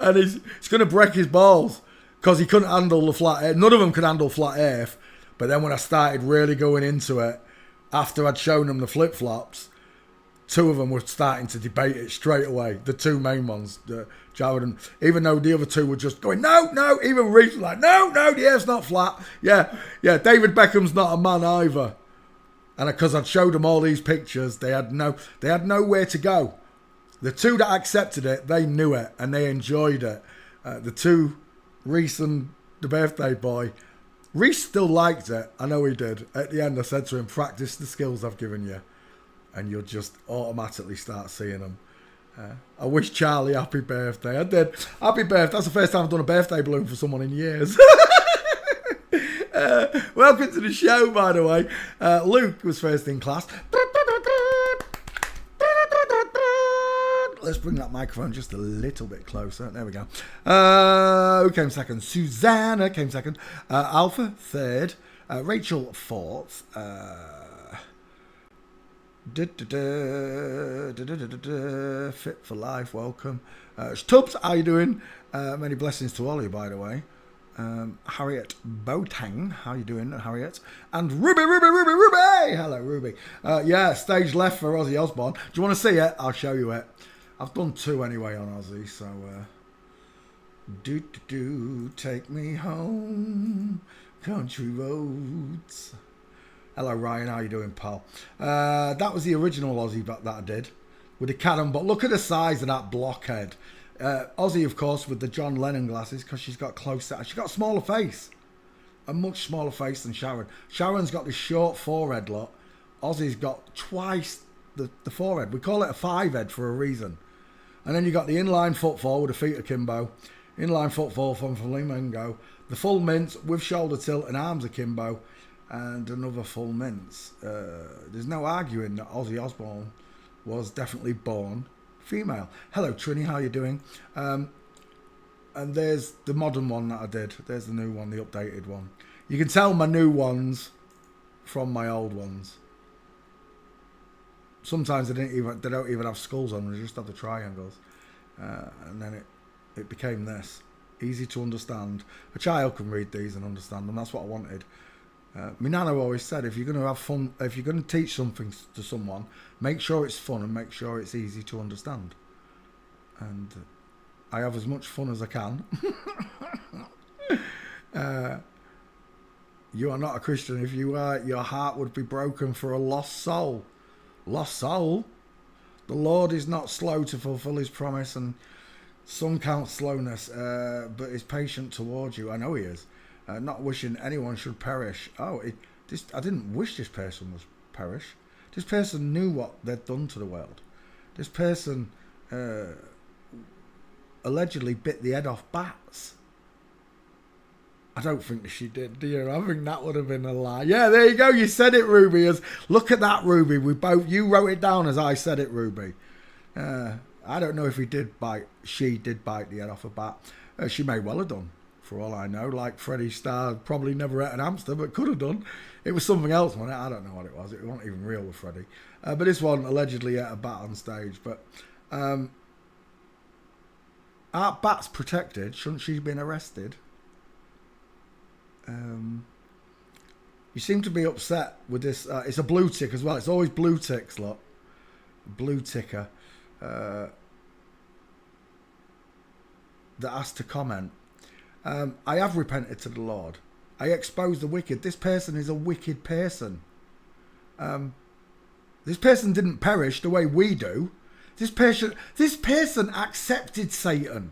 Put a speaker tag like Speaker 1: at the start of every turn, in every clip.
Speaker 1: And he's going to break his balls because he couldn't handle the flat earth. None of them could handle flat earth. But then when I started really going into it, after I'd shown them the flip-flops, two of them were starting to debate it straight away. The two main ones, Jared and... Even though the other two were just going, no. Even Reece was like, no, the earth's not flat. Yeah, David Beckham's not a man either. And because I'd showed them all these pictures, they had nowhere to go. The two that accepted it, they knew it and they enjoyed it. The two, Reece and the birthday boy, Reece still liked it. I know he did. At the end, I said to him, practice the skills I've given you and you'll just automatically start seeing them. I wish Charlie happy birthday. I did. Happy birthday. That's the first time I've done a birthday balloon for someone in years. Welcome to the show, by the way. Luke was first in class. Let's bring that microphone just a little bit closer. There we go. Who came second? Susanna came second. Alpha, third. Rachel, fourth. Fit for life, welcome. Stubbs, how you doing? Many blessings to all of you, by the way. Harriet Boateng, how you doing, Harriet? And Ruby! Hello, Ruby. Yeah, stage left for Ozzy Osbourne. Do you want to see it? I'll show you it. I've done two anyway on Ozzy, so... take me home, country roads. Hello, Ryan, how you doing, pal? That was the original Ozzy that I did, with the cannonball. Look at the size of that blockhead. Ozzy, of course, with the John Lennon glasses, because she's got closer. She's got a smaller face. A much smaller face than Sharon. Sharon's got this short forehead look. Ozzy's got twice the forehead. We call it a five-head for a reason. And then you got the inline footfall with the feet akimbo. Inline footfall from Flamingo. The full mince with shoulder tilt and arms akimbo. And another full mince. There's no arguing that Ozzy Osbourne was definitely born female. Hello, Trini, how you doing? And there's the modern one that I did. There's the new one, the updated one. You can tell my new ones from my old ones. Sometimes they don't even have skulls on them, they just have the triangles. And then it became this. Easy to understand. A child can read these and understand them. That's what I wanted. My nana always said, if you're going to have fun, if you're going to teach something to someone, make sure it's fun and make sure it's easy to understand. And I have as much fun as I can. You are not a Christian. If you are, your heart would be broken for a lost soul. Lost soul? The Lord is not slow to fulfill his promise, and some count slowness, but is patient towards you. I know he is. Not wishing anyone should perish. I didn't wish this person was perish. This person knew what they'd done to the world. This person allegedly bit the head off bats. I don't think she did, do you? I think that would have been a lie. Yeah, there you go. You said it, Ruby. Look at that, Ruby. You wrote it down as I said it, Ruby. I don't know if she did bite the head off a bat. She may well have done, for all I know. Like Freddie Starr probably never ate an hamster, but could have done. It was something else, wasn't it? I don't know what it was. It wasn't even real with Freddie. But this one allegedly ate a bat on stage. But aren't bats protected? Shouldn't she have been arrested? You seem to be upset with this. It's a blue tick as well. It's always blue ticks, look. Blue ticker. That asked to comment. I have repented to the Lord. I expose the wicked. This person is a wicked person. This person didn't perish the way we do. This person accepted Satan.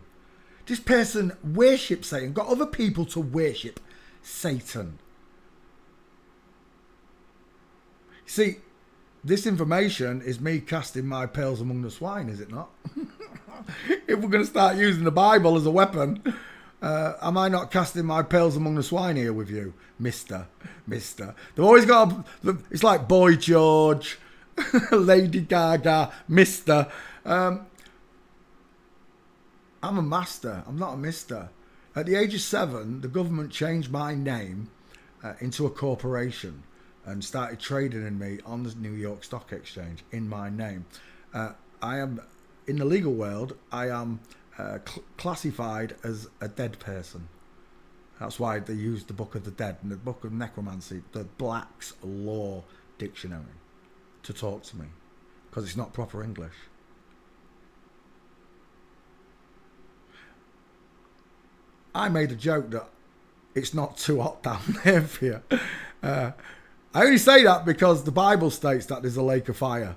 Speaker 1: This person worshipped Satan. Got other people to worship Satan. See, this information is me casting my pearls among the swine, is it not? If we're going to start using the Bible as a weapon, am I not casting my pearls among the swine here with you, Mister? They've always got, it's like Boy George, Lady Gaga, Mister. I'm a master. I'm not a mister. At the age of 7, the government changed my name into a corporation and started trading in me on the New York Stock Exchange in my name. I am, in the legal world, I am classified as a dead person. That's why they used the Book of the Dead and the Book of Necromancy, the Black's Law Dictionary, to talk to me, because it's not proper English. I made a joke that it's not too hot down there for you. I only say that because the Bible states that there's a lake of fire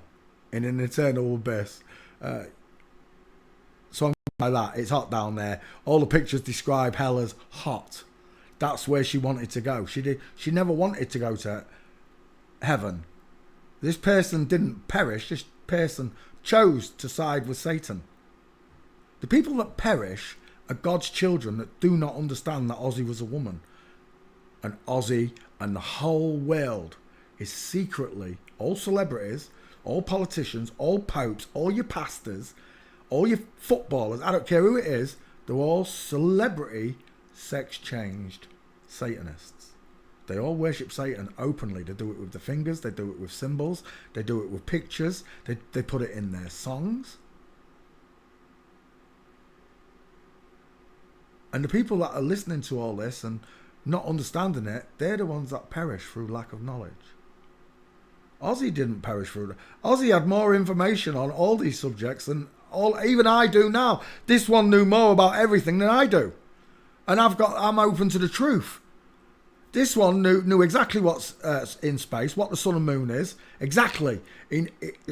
Speaker 1: in an eternal abyss. So like that, it's hot down there. All the pictures describe hell as hot. That's where she wanted to go. She never wanted to go to heaven. This person didn't perish. This person chose to side with Satan. The people that perish are God's children that do not understand that Ozzy was a woman. And Ozzy and the whole world is secretly, all celebrities, all politicians, all popes, all your pastors, all your footballers, I don't care who it is, they're all celebrity sex-changed Satanists. They all worship Satan openly. They do it with the fingers, they do it with symbols, they do it with pictures, they put it in their songs. And the people that are listening to all this and not understanding it, they're the ones that perish through lack of knowledge. Ozzy didn't perish through that. Ozzy had more information on all these subjects than even I do now. This one knew more about everything than I do. And I'm open to the truth. This one knew exactly what's in space, what the sun and moon is, exactly.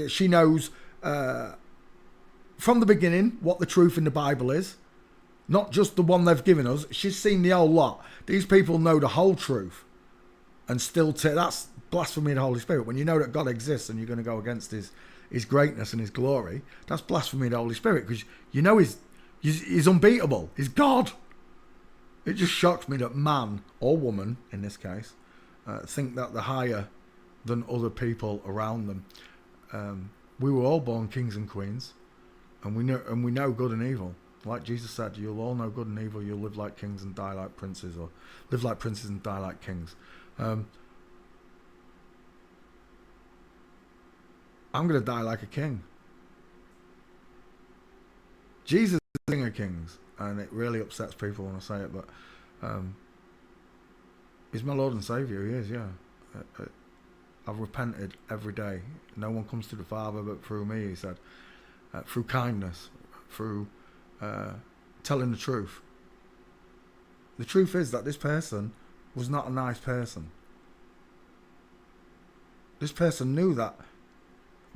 Speaker 1: She knows from the beginning what the truth in the Bible is, not just the one they've given us. She's seen the whole lot. These people know the whole truth, and still that's blasphemy of the Holy Spirit. When you know that God exists and you're going to go against His greatness and His glory, that's blasphemy of the Holy Spirit, because you know He's unbeatable. He's God. It just shocks me that man, or woman in this case, think that they're higher than other people around them. We were all born kings and queens, and we know good and evil. Like Jesus said, you'll all know good and evil. You'll live like kings and die like princes, or live like princes and die like kings. I'm going to die like a king. Jesus is the King of Kings, and it really upsets people when I say it, but He's my Lord and Saviour. He is, yeah. I've repented every day. No one comes to the Father but through me, He said. Through kindness, through telling the truth. The truth is that this person was not a nice person. This person knew that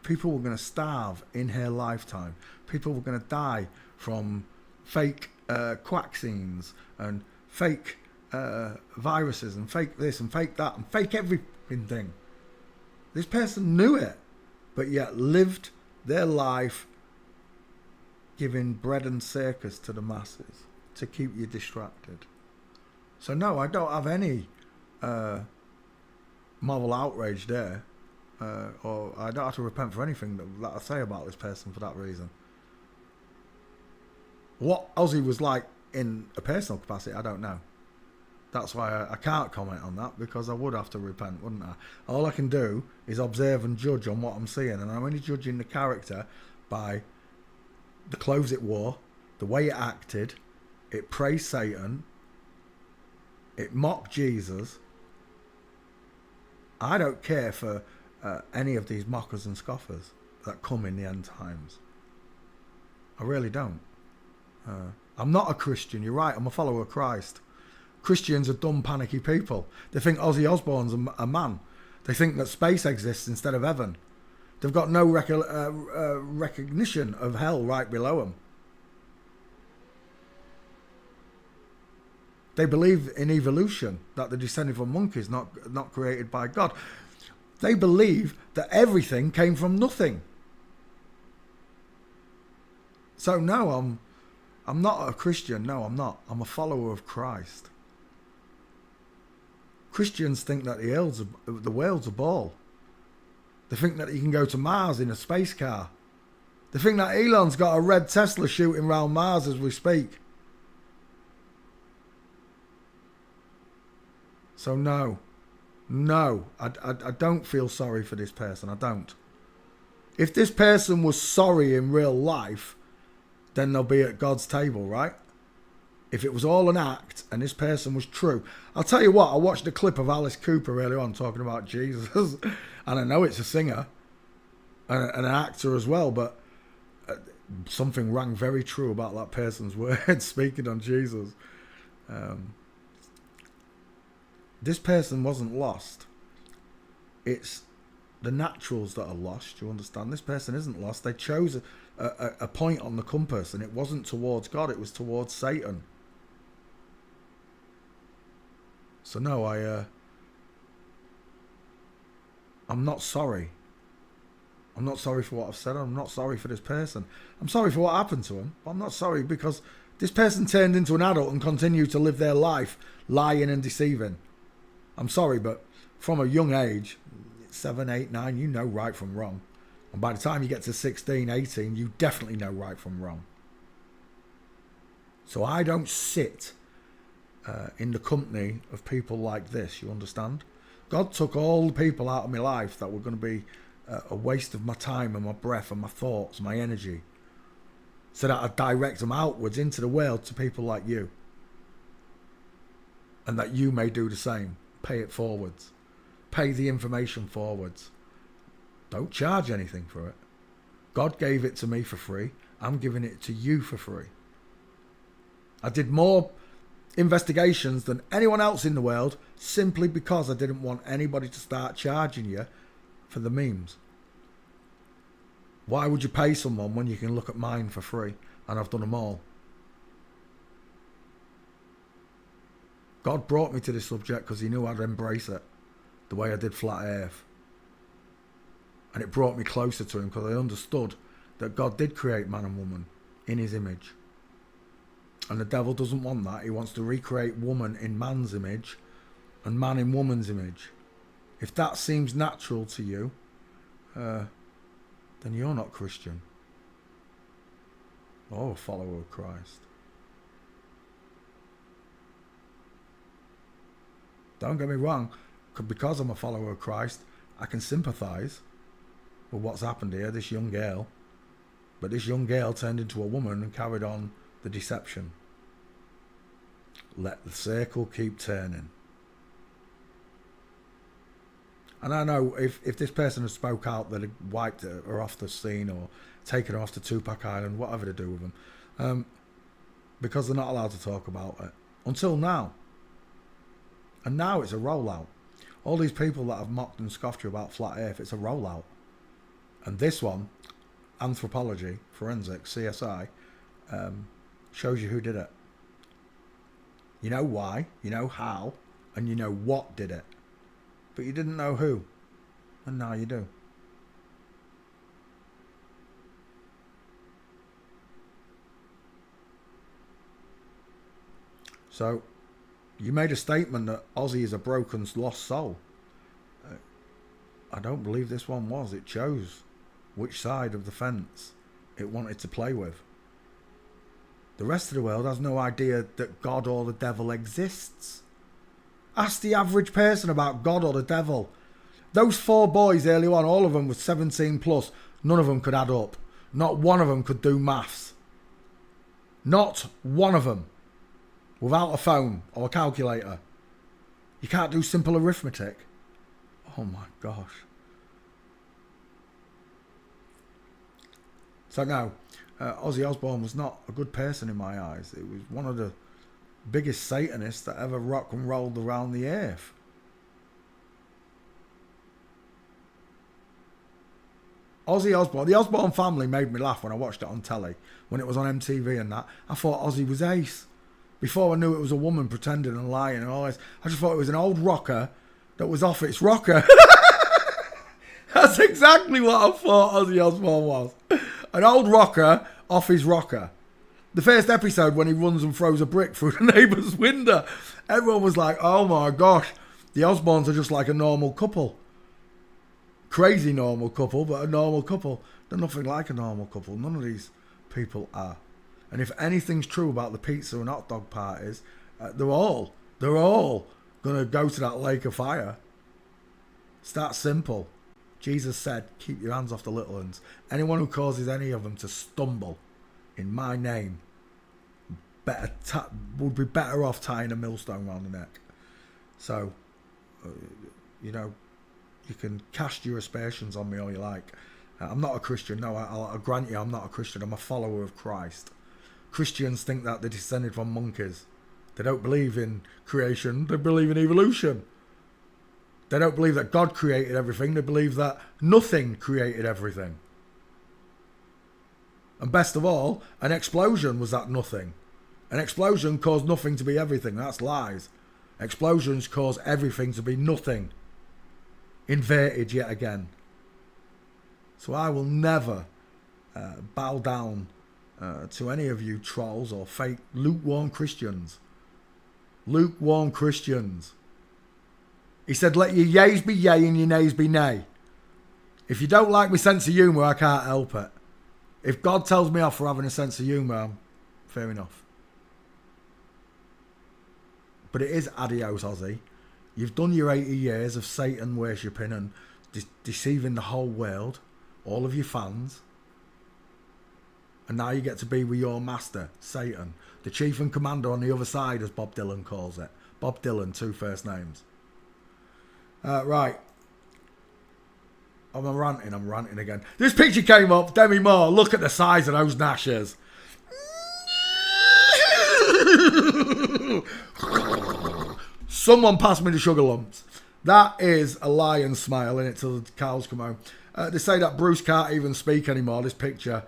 Speaker 1: people were going to starve in her lifetime. People were going to die from fake vaccines and fake viruses and fake this and fake that and fake everything. This person knew it, but yet lived their life giving bread and circus to the masses to keep you distracted. So no, I don't have any moral outrage there, or I don't have to repent for anything that I say about this person for that reason. What Ozzy was like in a personal capacity, I don't know. That's why I can't comment on that, because I would have to repent, wouldn't I? All I can do is observe and judge on what I'm seeing, and I'm only judging the character by the clothes it wore, the way it acted. It praised Satan, it mocked Jesus. I don't care for any of these mockers and scoffers that come in the end times. I really don't. I'm not a Christian, you're right, I'm a follower of Christ. Christians are dumb, panicky people. They think Ozzy Osbourne's a man. They think that space exists instead of heaven. They've got no recognition of hell right below them. They believe in evolution, that they're descended from monkeys, not created by God. They believe that everything came from nothing. So no, I'm not a Christian. No, I'm not. I'm a follower of Christ. Christians think that the world's a ball. They think that you can go to Mars in a space car. They think that Elon's got a red Tesla shooting around Mars as we speak. So no, I don't feel sorry for this person. I don't. If this person was sorry in real life, then they'll be at God's table, right? If it was all an act and this person was true. I'll tell you what, I watched a clip of Alice Cooper earlier on talking about Jesus. And I know it's a singer and an actor as well, but something rang very true about that person's words speaking on Jesus. This person wasn't lost. It's the naturals that are lost, you understand? This person isn't lost. They chose a point on the compass, and it wasn't towards God, it was towards Satan. So no, I'm not sorry. I'm not sorry for what I've said. I'm not sorry for this person. I'm sorry for what happened to him, but I'm not sorry because this person turned into an adult and continued to live their life lying and deceiving. I'm sorry, but from a young age, 7, 8, 9, you know right from wrong. And by the time you get to 16, 18, you definitely know right from wrong. So I don't sit in the company of people like this, you understand? God took all the people out of my life that were going to be a waste of my time and my breath and my thoughts, my energy, so that I'd direct them outwards into the world to people like you. And that you may do the same. Pay it forwards. Pay the information forwards. Don't charge anything for it. God gave it to me for free. I'm giving it to you for free. I did more investigations than anyone else in the world simply because I didn't want anybody to start charging you for the memes. Why would you pay someone when you can look at mine for free? And I've done them all. God brought me to this subject because he knew I'd embrace it the way I did Flat Earth. And it brought me closer to him because I understood that God did create man and woman in his image. And the devil doesn't want that. He wants to recreate woman in man's image and man in woman's image. If that seems natural to you, then you're not Christian or a follower of Christ. Don't get me wrong, because I'm a follower of Christ, I can sympathise with what's happened here, this young girl. But this young girl turned into a woman and carried on the deception. Let the circle keep turning. And I know if this person had spoke out, that had wiped her off the scene or taken her off to Tupac Island, whatever to do with them. Because they're not allowed to talk about it. Until now. And now it's a rollout. All these people that have mocked and scoffed you about Flat Earth, it's a rollout. And this one, anthropology, forensics, CSI, shows you who did it. You know why, you know how, and you know what did it. But you didn't know who. And now you do. So, you made a statement that Ozzy is a broken, lost soul. I don't believe this one was. It chose which side of the fence it wanted to play with. The rest of the world has no idea that God or the devil exists. Ask the average person about God or the devil. Those 4 boys earlier on, all of them were 17 plus. None of them could add up. Not one of them could do maths. Not one of them. Without a phone or a calculator. You can't do simple arithmetic. Oh my gosh. So no, Ozzy Osbourne was not a good person in my eyes. It was one of the biggest Satanists that ever rock and rolled around the earth. Ozzy Osbourne, the Osbourne family made me laugh when I watched it on telly, when it was on MTV and that. I thought Ozzy was ace. Before I knew it was a woman pretending and lying and all this, I just thought it was an old rocker that was off its rocker. That's exactly what I thought Ozzy Osbourne was. An old rocker off his rocker. The first episode when he runs and throws a brick through the neighbour's window, everyone was like, oh my gosh, the Osbournes are just like a normal couple. Crazy normal couple, but a normal couple. They're nothing like a normal couple. None of these people are. And if anything's true about the pizza and hot dog parties, they're all going to go to that lake of fire. It's that simple. Jesus said, keep your hands off the little ones. Anyone who causes any of them to stumble, in my name would be better off tying a millstone around the neck. So, you know, you can cast your aspersions on me all you like. I'm not a Christian. No, I'll grant you I'm not a Christian. I'm a follower of Christ. Christians think that they're descended from monkeys. They don't believe in creation. They believe in evolution. They don't believe that God created everything. They believe that nothing created everything. And best of all, an explosion was that nothing. An explosion caused nothing to be everything. That's lies. Explosions cause everything to be nothing. Inverted yet again. So I will never bow down to any of you trolls or fake lukewarm Christians. Lukewarm Christians. He said, let your yays be yay and your nays be nay. If you don't like my sense of humour, I can't help it. If God tells me off for having a sense of humour, fair enough. But it is adios, Aussie. You've done your 80 years of Satan worshipping and deceiving the whole world, all of your fans. And now you get to be with your master, Satan. The chief and commander on the other side, as Bob Dylan calls it. Bob Dylan, 2 first names. Right. I'm ranting again. This picture came up, Demi Moore. Look at the size of those gnashers. Someone passed me the sugar lumps. That is a lion smile in it till the cows come home. They say that Bruce can't even speak anymore. This picture,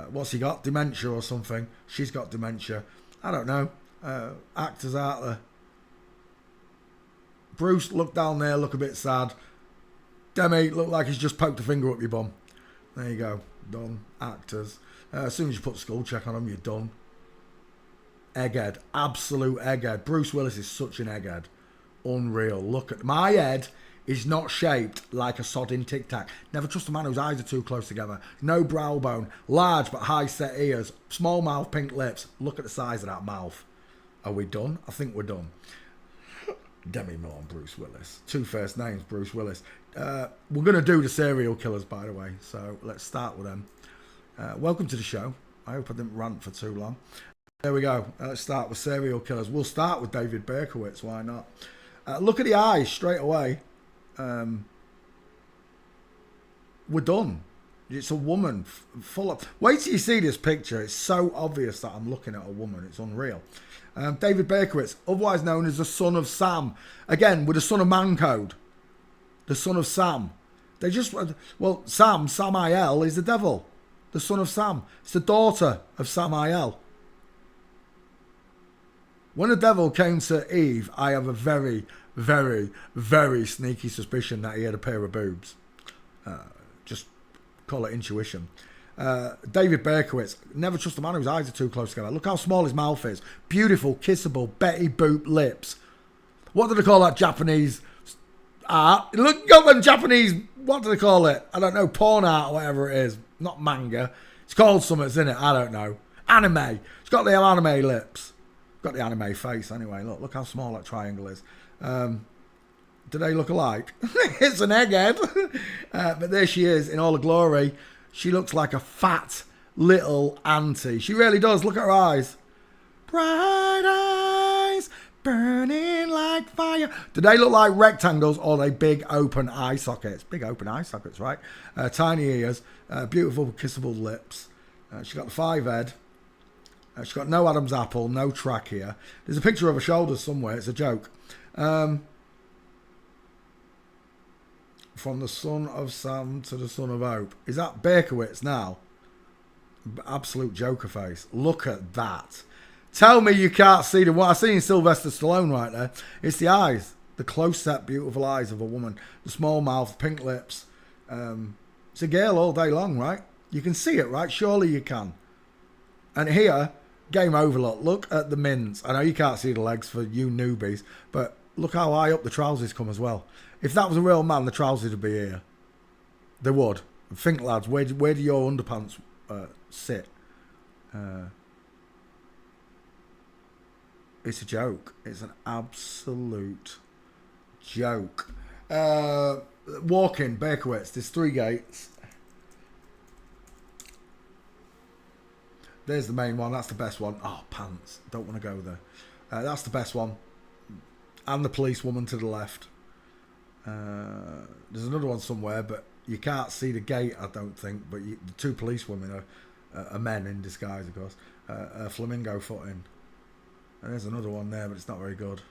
Speaker 1: what's he got? Dementia or something. She's got dementia. I don't know. Actors out there. Bruce, look down there, look a bit sad. Demi, look like he's just poked a finger up your bum. There you go. Done. Actors. As soon as you put skull check on them, you're done. Egghead. Absolute egghead. Bruce Willis is such an egghead. Unreal. Look at my head is not shaped like a sodding Tic Tac. Never trust a man whose eyes are too close together. No brow bone. Large but high set ears. Small mouth, pink lips. Look at the size of that mouth. Are we done? I think we're done. Demi Moore and Bruce Willis. 2 first names, Bruce Willis. We're going to do the serial killers, by the way. So let's start with them. Welcome to the show. I hope I didn't rant for too long. There we go. Let's start with serial killers. We'll start with David Berkowitz. Why not? Look at the eyes straight away. We're done. It's a woman full of... Wait till you see this picture. It's so obvious that I'm looking at a woman. It's unreal. David Berkowitz, otherwise known as the son of Sam. Again, with the son of Man Code. The son of Sam. They just... Well, Samael is the devil. The son of Sam. It's the daughter of Samael. When the devil came to Eve, I have a very, very, very sneaky suspicion that he had a pair of boobs. Just call it intuition. David Berkowitz, never trust a man whose eyes are too close together. Look how small his mouth is. Beautiful, kissable, Betty Boop lips. What do they call that Japanese art? Look at them Japanese, what do they call it? I don't know, porn art or whatever it is. Not manga. It's called something, isn't it? I don't know. Anime. It's got the anime lips. Got the anime face anyway. Look how small that triangle is. Do they look alike? It's an egghead. But there she is in all her glory. She looks like a fat little auntie. She really does. Look at her eyes. Bright eyes burning like fire. Do they look like rectangles or are they big open eye sockets? Big open eye sockets, right? Tiny ears. Beautiful kissable lips. She's got the 5 head. She's got no Adam's apple, no trachea. There's a picture of her shoulders somewhere. It's a joke. From the son of Sam to the son of Hope. Is that Berkowitz now? Absolute joker face. Look at that. Tell me you can't see what I see in Sylvester Stallone right there. It's the eyes. The close-set, beautiful eyes of a woman. The small mouth, pink lips. It's a girl all day long, right? You can see it, right? Surely you can. And here... Game over, look at the mints. I know you can't see the legs for you newbies, but look how high up the trousers come as well. If that was a real man, the trousers would be here. They would. Think, lads, where do your underpants sit? It's a joke. It's an absolute joke. Walk-in, Berkowitz. There's 3 gates. There's the main one. That's the best one. Oh, pants. Don't want to go there. That's the best one. And the policewoman to the left. There's another one somewhere, but you can't see the gate, I don't think. But the two policewomen are men in disguise, of course. Flamingo footing. And there's another one there, but it's not very good.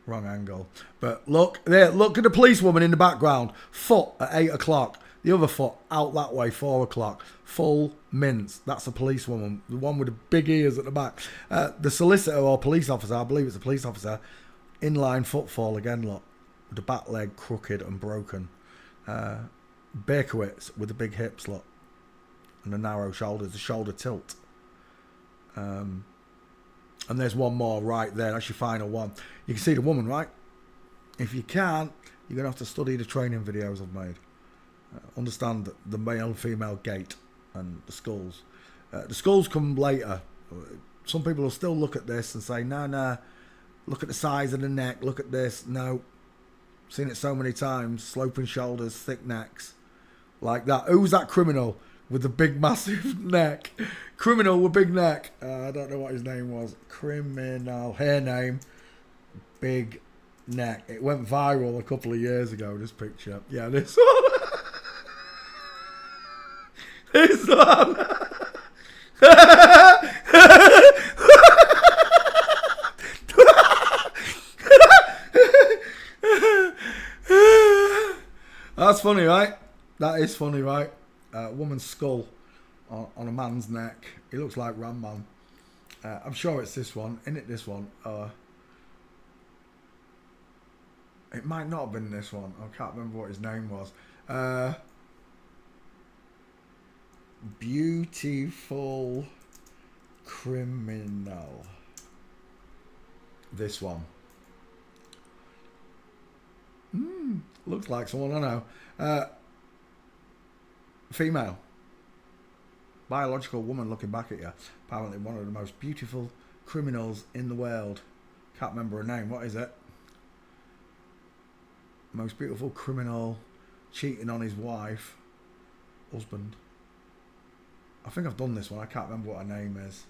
Speaker 1: Wrong angle. But look there. Look at the policewoman in the background. Foot at 8 o'clock. The other foot out that way, 4 o'clock. Full mince. That's a policewoman. The one with the big ears at the back. The solicitor or police officer, I believe it's a police officer, inline footfall again, look. With the back leg crooked and broken. Berkowitz with the big hips, look. And the narrow shoulders, the shoulder tilt. And there's one more right there. That's your final one. You can see the woman, right? If you can't, you're going to have to study the training videos I've made. Understand the male and female gait and the skulls. The skulls come later. Some people will still look at this and say, no, look at the size of the neck, look at this. No. Seen it so many times. Sloping shoulders, thick necks. Like that. Who's that criminal with the big massive neck? Criminal with big neck. I don't know what his name was. Criminal. Hair name. Big neck. It went viral a couple of years ago, this picture. Yeah, this one. This one. That's funny, right? That is funny, right? Woman's skull on a man's neck. He looks like Ram Man. I'm sure it's this one. Isn't it this one? It might not have been this one. I can't remember what his name was. Beautiful criminal. This one. Looks like someone I know. Female. Biological woman looking back at you. Apparently one of the most beautiful criminals in the world. Can't remember her name. What is it? Most beautiful criminal cheating on his wife. Husband. I think I've done this one. I can't remember what her name is.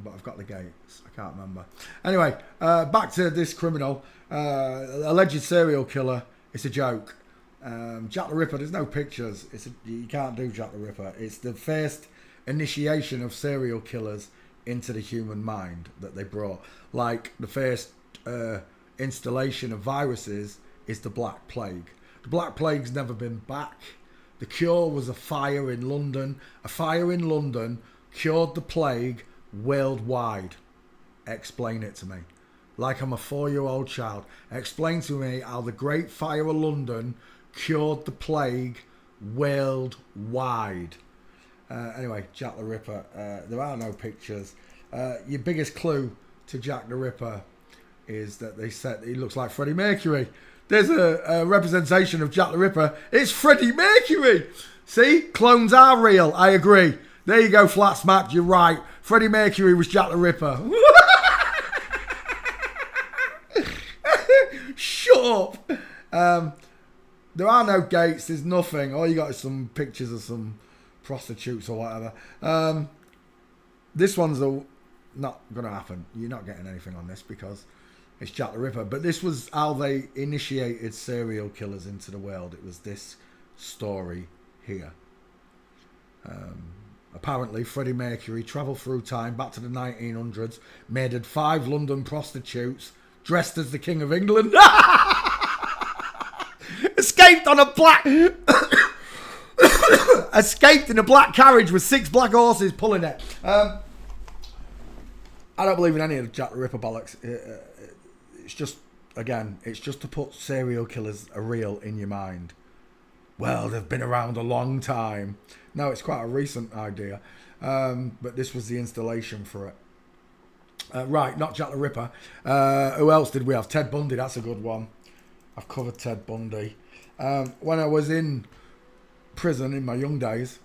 Speaker 1: But I've got the gates. I can't remember. Anyway, back to this criminal. Alleged serial killer. It's a joke. Jack the Ripper, there's no pictures. You can't do Jack the Ripper. It's the first initiation of serial killers into the human mind that they brought. Like the first installation of viruses is the Black Plague. The Black Plague's never been back. The cure was a fire in London. A fire in London cured the plague worldwide. Explain it to me. Like I'm a 4-year-old child. Explain to me how the Great Fire of London cured the plague worldwide. Anyway, Jack the Ripper. There are no pictures. Your biggest clue to Jack the Ripper is that they said he looks like Freddie Mercury. There's a representation of Jack the Ripper. It's Freddie Mercury. See? Clones are real. I agree. There you go, flat smack. You're right. Freddie Mercury was Jack the Ripper. Shut up. There are no gates. There's nothing. All you got is some pictures of some prostitutes or whatever. This one's not going to happen. You're not getting anything on this because it's Jack the Ripper. But this was how they initiated serial killers into the world. It was this story here. Apparently, Freddie Mercury travelled through time back to the 1900s, murdered 5 London prostitutes, dressed as the King of England, escaped on a black... escaped in a black carriage with 6 black horses pulling it. I don't believe in any of the Jack the Ripper bollocks. It's just, again, it's just to put serial killers are real in your mind. Well, they've been around a long time. No, it's quite a recent idea. But this was the installation for it. Right, not Jack the Ripper. Who else did we have? Ted Bundy, that's a good one. I've covered Ted Bundy. When I was in prison in my young days,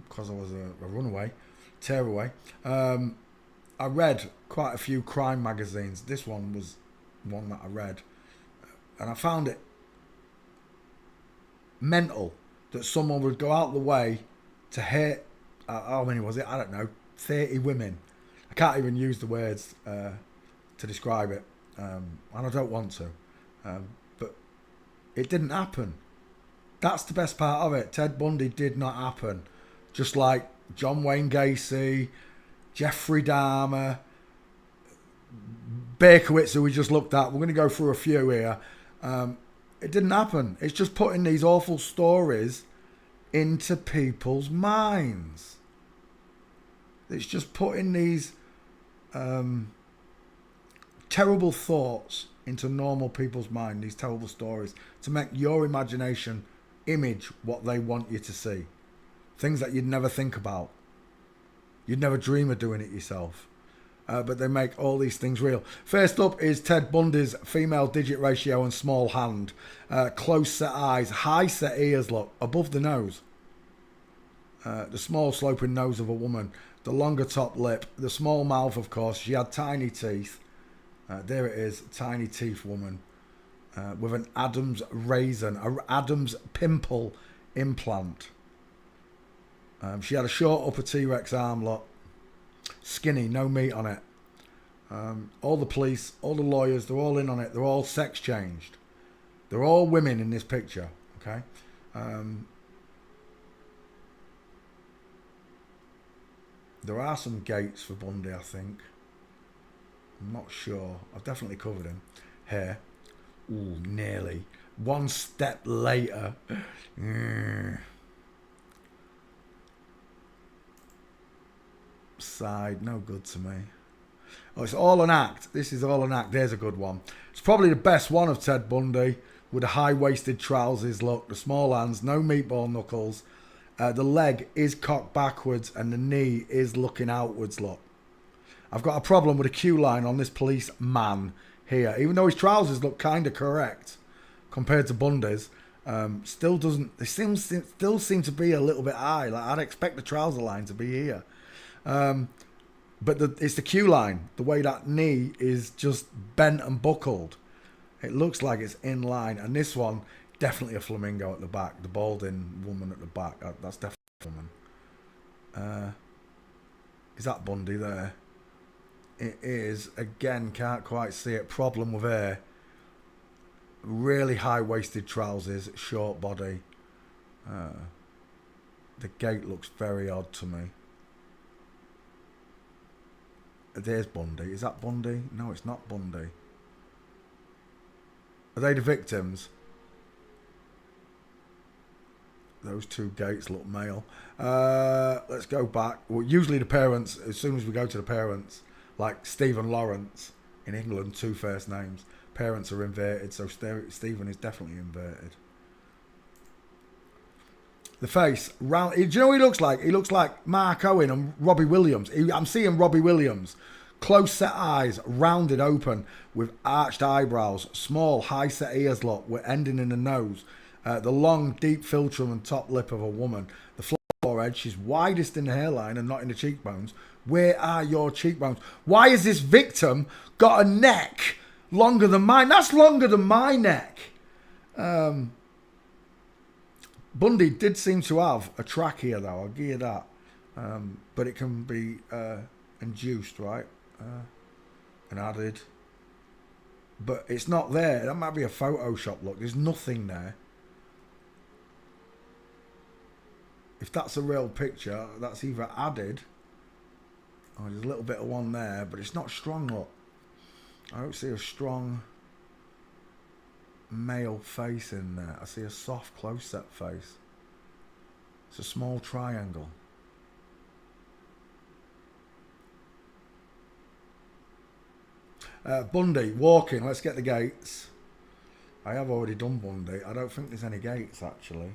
Speaker 1: because I was a runaway, tearaway, I read quite a few crime magazines. This one was one that I read. And I found it mental that someone would go out the way to hit, how many was it? I don't know, 30 women. I can't even use the words to describe it, and I don't want to. But it didn't happen. That's the best part of it. Ted Bundy did not happen. Just like John Wayne Gacy, Jeffrey Dahmer, Berkowitz, who we just looked at. We're going to go through a few here. It didn't happen. It's just putting these awful stories into people's minds. It's just putting these terrible thoughts into normal people's mind, these terrible stories, to make your imagination image what they want you to see. Things that you'd never think about. You'd never dream of doing it yourself. But they make all these things real. First up is Ted Bundy's female digit ratio and small hand. Close set eyes, high set ears, look, above the nose. The small sloping nose of a woman. The longer top lip. The small mouth, of course. She had tiny teeth. There it is, tiny teeth woman. With an Adam's raisin, an Adam's pimple implant. She had a short upper T-Rex arm, look. Skinny, no meat on it. All the police, all the lawyers, they're all in on it. They're all sex changed. They're all women in this picture, okay? There are some gates for Bundy, I think. I'm not sure. I've definitely covered him. Hair. Ooh, nearly. One step later. Side, no good to me. Oh, it's all an act. This is all an act. There's a good one. It's probably the best one of Ted Bundy, with the high-waisted trousers, look, the small hands, no meatball knuckles. The leg is cocked backwards and the knee is looking outwards, look. I've got a problem with a queue line on this police man here. Even though his trousers look kind of correct compared to Bundy's, still doesn't. They still seem to be a little bit high. Like I'd expect the trouser line to be here, but it's the queue line. The way that knee is just bent and buckled, it looks like it's in line. And this one, definitely a flamingo at the back. The balding woman at the back. That's definitely a woman. Is that Bundy there? It is. Again, can't quite see it. Problem with hair. Really high-waisted trousers, short body. The gait looks very odd to me. There's Bundy. Is that Bundy? No, it's not Bundy. Are they the victims? Those two gates look male. Let's go back. Well, usually the parents, as soon as we go to the parents, like Stephen Lawrence in England, two first names. Parents are inverted, so Stephen is definitely inverted. The face, round. Do you know what he looks like? He looks like Mark Owen and Robbie Williams. I'm seeing Robbie Williams. Close set eyes, rounded open, with arched eyebrows. Small, high set ears, look, with ending in the nose. The long, deep philtrum and top lip of a woman. The forehead, she's widest in the hairline and not in the cheekbones. Where are your cheekbones? Why has this victim got a neck longer than mine? That's longer than my neck. Bundy did seem to have a trachea, though. I'll give you that. But it can be induced, right? And added. But it's not there. That might be a Photoshop look. There's nothing there. If that's a real picture, that's either added. Oh, there's a little bit of one there, but it's not strong, look. I don't see a strong male face in there. I see a soft, close-set face. It's a small triangle. Bundy, walking. Let's get the gates. I have already done Bundy. I don't think there's any gates, actually.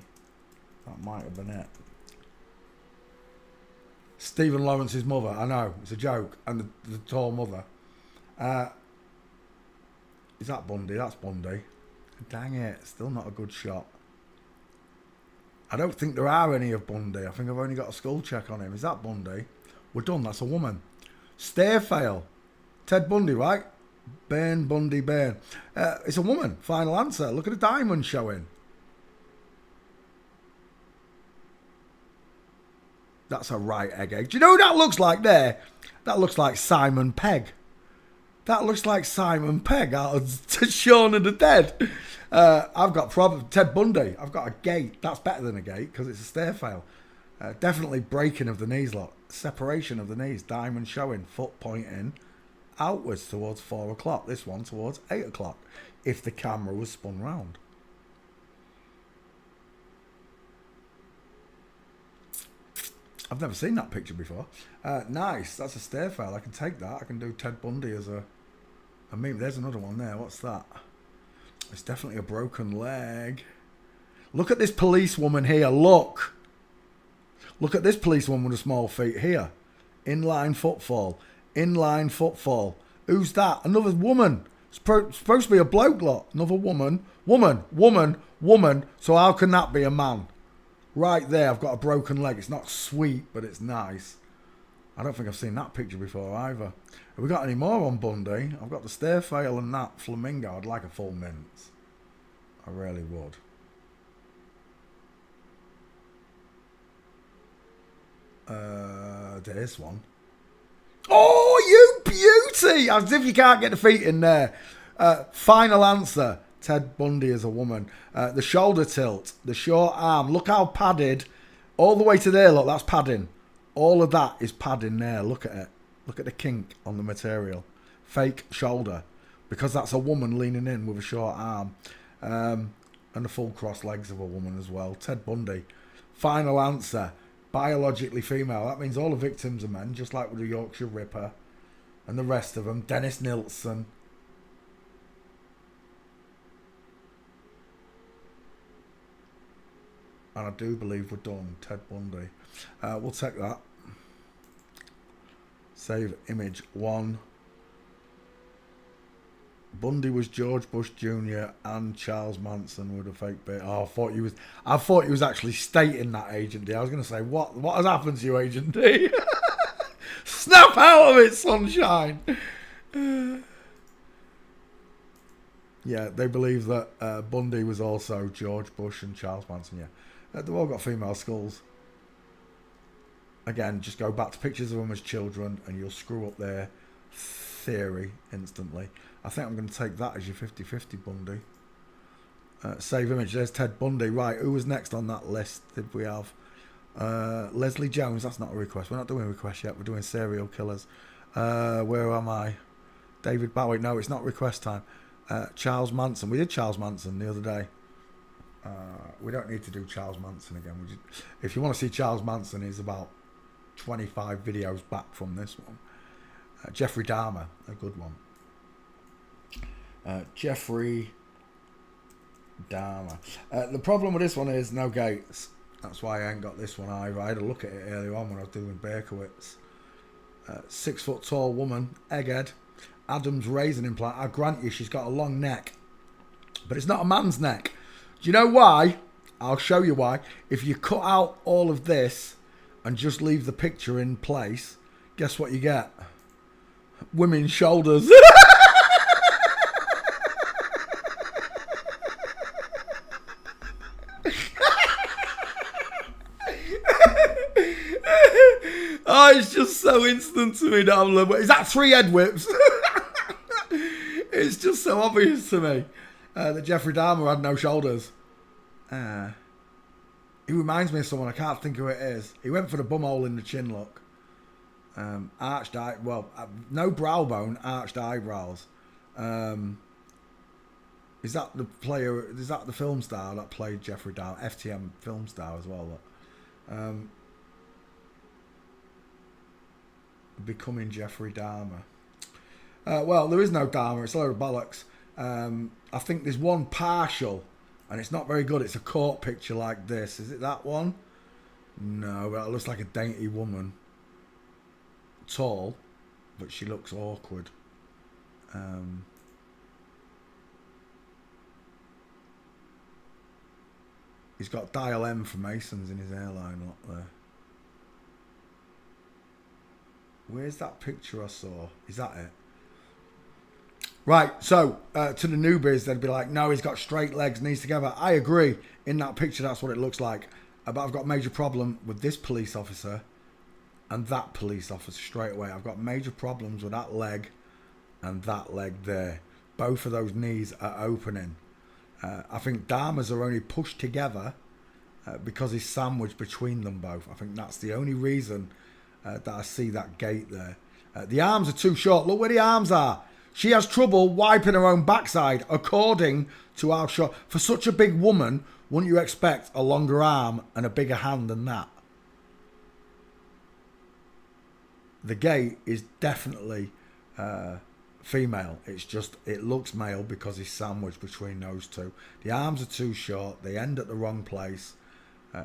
Speaker 1: That might have been it. Stephen Lawrence's mother. I know, it's a joke. And the tall mother. Is that Bundy? That's Bundy. Dang it, still not a good shot. I don't think there are any of Bundy. I think I've only got a skull check on him. Is that Bundy? We're done, that's a woman. Stare fail. Ted Bundy, right? Burn, Bundy, burn. It's a woman. Final answer. Look at the diamond showing. That's a right egg. Do you know who that looks like there? That looks like Simon Pegg. That looks like Simon Pegg out of Shaun of the Dead. I've got problem. Ted Bundy. I've got a gate. That's better than a gate because it's a stair fail. Definitely breaking of the knees, lot. Separation of the knees. Diamond showing. Foot pointing outwards towards 4 o'clock. This one towards 8 o'clock. If the camera was spun round. I've never seen that picture before. Nice. That's a stair fail. I can take that. I can do Ted Bundy as a meme. There's another one there. What's that? It's definitely a broken leg. Look at this policewoman here. Look. Look at this policewoman with small feet here. Inline footfall. Inline footfall. Who's that? Another woman. Supposed to be a bloke lot. Another woman. Woman. So how can that be a man? Right there, I've got a broken leg. It's not sweet, but it's nice. I don't think I've seen that picture before either. Have we got any more on Bundy? I've got the stair fail and that flamingo. I'd like a full mince. I really would. There's one. Oh, you beauty! As if you can't get the feet in there. Final answer. Ted Bundy as a woman. The shoulder tilt. The short arm. Look how padded. All the way to there, look, that's padding. All of that is padding there. Look at it. Look at the kink on the material. Fake shoulder. Because that's a woman leaning in with a short arm. And the full cross legs of a woman as well. Ted Bundy. Final answer. Biologically female. That means all the victims are men, just like with the Yorkshire Ripper. And the rest of them. Dennis Nilsson. And I do believe we're done. Ted Bundy. We'll take that. Save image 1. Bundy was George Bush Jr. and Charles Manson with a fake bit. Oh, I thought he was actually stating that, Agent D. I was going to say, what has happened to you, Agent D? Snap out of it, sunshine. Yeah, they believe that Bundy was also George Bush and Charles Manson. Yeah, they've all got female skulls. Again, just go back to pictures of them as children and you'll screw up their theory instantly. I think I'm going to take that as your 50-50 Bundy. Save image. There's Ted Bundy. Right, who was next on that list? Did we have Leslie Jones? That's not a request. We're not doing a request yet. We're doing serial killers. Where am I? David Bowie. No, it's not request time. Charles Manson. We did Charles Manson the other day. We don't need to do Charles Manson again. If you want to see Charles Manson, he's about 25 videos back from this one. Jeffrey Dahmer, a good one. Jeffrey Dahmer. The problem with this one is no gates. That's why I ain't got this one either. I had a look at it earlier on when I was doing Berkowitz. 6 foot tall woman, egghead, Adam's raisin implant. I grant you, she's got a long neck, but it's not a man's neck. Do you know why? I'll show you why. If you cut out all of this and just leave the picture in place, guess what you get? Women's shoulders. Oh, it's just so instant to me that I'm like, is that 3 head whips? It's just so obvious to me that Jeffrey Dahmer had no shoulders. He reminds me of someone. I can't think who it is. He went for the bumhole in the chin look. Arched eye. Well, no brow bone, arched eyebrows. Is that the player? Is that the film star that played Jeffrey Dahmer? FTM film star as well. Becoming Jeffrey Dahmer. Well, there is no Dahmer. It's a load of bollocks. I think there's one partial, and it's not very good. It's a court picture like this. Is it that one? No, but it looks like a dainty woman. Tall, but she looks awkward. He's got dial M for Masons in his hairline up there. Where's that picture I saw? Is that it? Right, so to the newbies, they'd be like, no, he's got straight legs, knees together. I agree. In that picture, that's what it looks like. But I've got a major problem with this police officer and that police officer straight away. I've got major problems with that leg and that leg there. Both of those knees are opening. I think Dahmer's are only pushed together because he's sandwiched between them both. I think that's the only reason that I see that gate there. The arms are too short. Look where the arms are. She has trouble wiping her own backside, according to our shot. For such a big woman, wouldn't you expect a longer arm and a bigger hand than that? The gait is definitely female. It's just, it looks male because he's sandwiched between those two. The arms are too short. They end at the wrong place.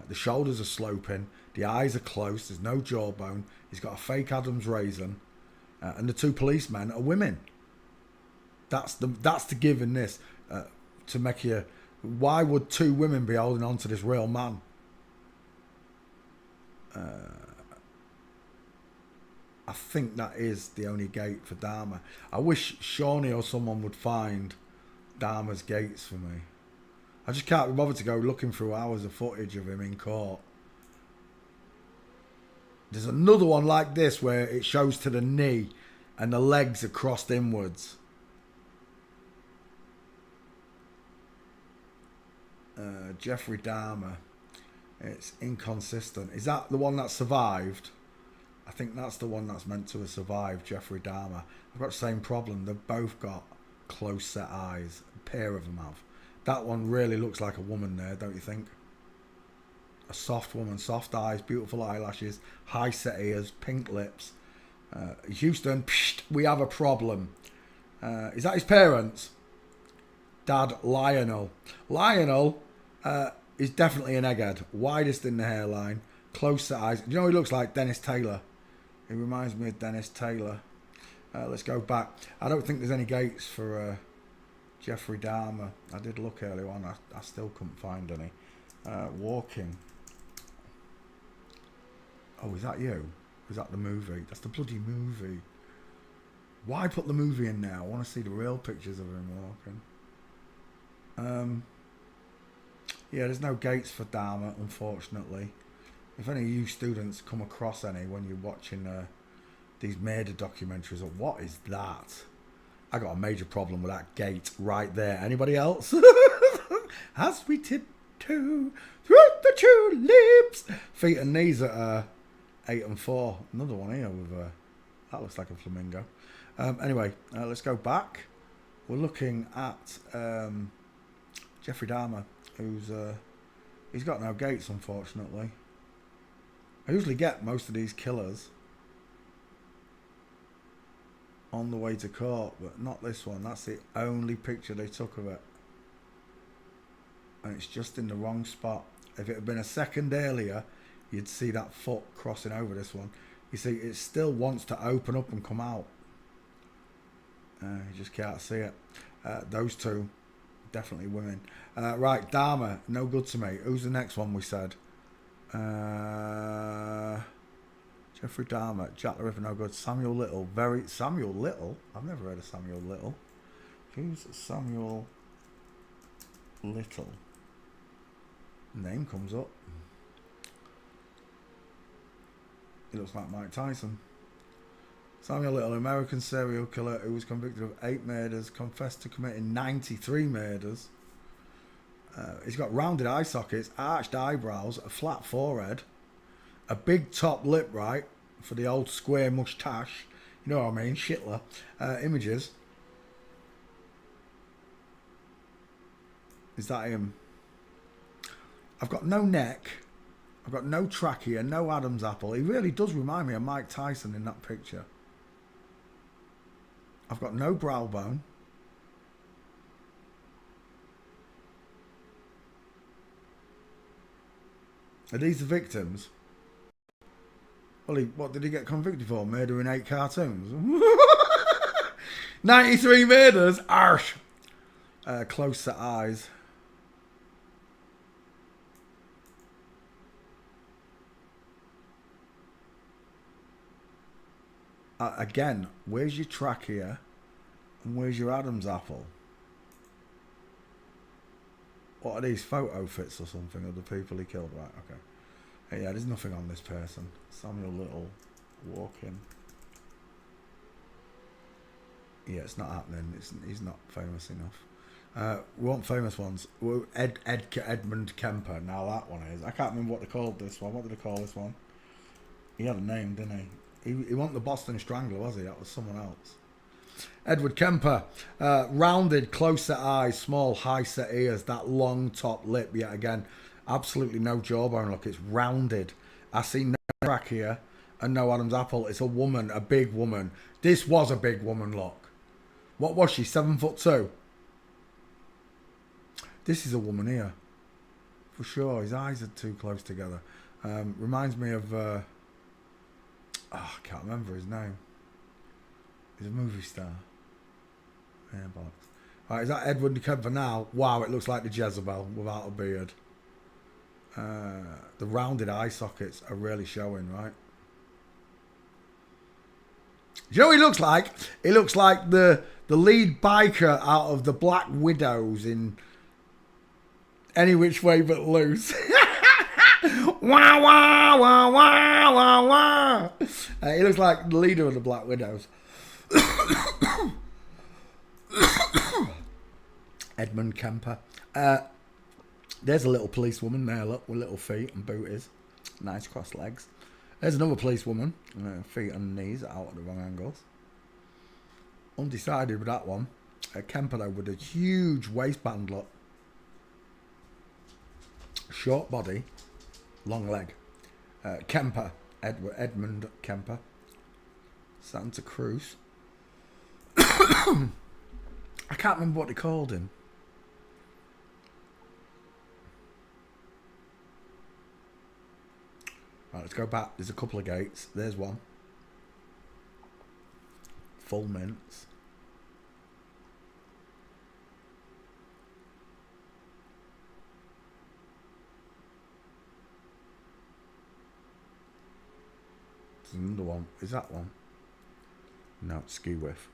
Speaker 1: The shoulders are sloping. The eyes are close. There's no jawbone. He's got a fake Adam's raisin. And the two policemen are women. That's the give in this. To make you... Why would two women be holding on to this real man? I think that is the only gate for Dahmer. I wish Shawnee or someone would find Dahmer's gates for me. I just can't be bothered to go looking through hours of footage of him in court. There's another one like this where it shows to the knee and the legs are crossed inwards. Jeffrey Dahmer. It's inconsistent. Is that the one that survived? I think that's the one that's meant to have survived, Jeffrey Dahmer. I've got the same problem. They've both got close set eyes. A pair of them have. That one really looks like a woman there, don't you think? A soft woman, soft eyes, beautiful eyelashes, high set ears, pink lips. Houston, psht, we have a problem. Is that his parents? Dad, Lionel. Lionel is definitely an egghead. Widest in the hairline, close set eyes. Do you know he looks like? Dennis Taylor. He reminds me of Dennis Taylor. Let's go back. I don't think there's any gates for Jeffrey Dahmer. I did look earlier on. I still couldn't find any. Walking. Oh, is that you? Is that the movie? That's the bloody movie. Why put the movie in now? I want to see the real pictures of him walking. Yeah, there's no gates for Dahmer, unfortunately. If any of you students come across any when you're watching these murder documentaries, or what is that? I got a major problem with that gate right there. Anybody else? As we tiptoe through the tulips. Feet and knees at 8 and 4. Another one here with that looks like a flamingo. Anyway, let's go back. We're looking at Jeffrey Dahmer, who's he's got no gates, unfortunately. I usually get most of these killers on the way to court, but not this one. That's the only picture they took of it, and it's just in the wrong spot. If it had been a second earlier, you'd see that foot crossing over this one. You see, it still wants to open up and come out. You just can't see it. Those two, definitely women. Right, Dahmer, no good to me. Who's the next one we said? Jeffrey Dahmer, Jack the Ripper, no good. Samuel Little, Samuel Little? I've never heard of Samuel Little. Who's Samuel Little? Name comes up. He looks like Mike Tyson. Samuel Little, American serial killer who was convicted of 8 murders, confessed to committing 93 murders. He's got rounded eye sockets, arched eyebrows, a flat forehead, a big top lip, right, for the old square moustache. You know what I mean? Shitler. Images. Is that him? I've got no neck. I've got no trachea, no Adam's apple. He really does remind me of Mike Tyson in that picture. I've got no brow bone. Are these the victims? Well, what did he get convicted for? Murdering 8 cartoons? 93 murders? Arsh! Close set eyes. Again, where's your trachea and where's your Adam's apple? What are these photo fits or something of the people he killed? Right, okay. Yeah, there's nothing on this person. Samuel Little. walking. Yeah, it's not happening. He's not famous enough. We want famous ones. Edmund Kemper. Now that one is. I can't remember what they called this one. What did they call this one? He had a name, didn't he? He wasn't the Boston Strangler, was he? That was someone else. Edward Kemper. Rounded, close-set eyes, small, high-set ears, that long top lip. Yet again, absolutely no jawbone look. It's rounded. I see no crack here and no Adam's apple. It's a woman, a big woman. This was a big woman look. What was she? 7'2"? This is a woman here. For sure. His eyes are too close together. Reminds me of... I can't remember his name. He's a movie star. Yeah, bollocks. Right, is that Edward Kemper now? Wow, it looks like the Jezebel without a beard. The rounded eye sockets are really showing, right? Do you know what he looks like? He looks like the lead biker out of the Black Widows in Any Which Way But Loose. Wah, wah, wah, wah, wah, wah. He looks like the leader of the Black Widows. Edmund Kemper. There's a little policewoman there, look, with little feet and booties. Nice crossed legs. There's another policewoman. Feet and knees out at the wrong angles. Undecided with that one. Kemper though with a huge waistband look. Short body, long leg. Kemper. Edmund Kemper. Santa Cruz. I can't remember what they called him. Right, let's go back. There's a couple of gates. There's one. Full mints. There's another one. Is that one? No, it's Ski Whiff.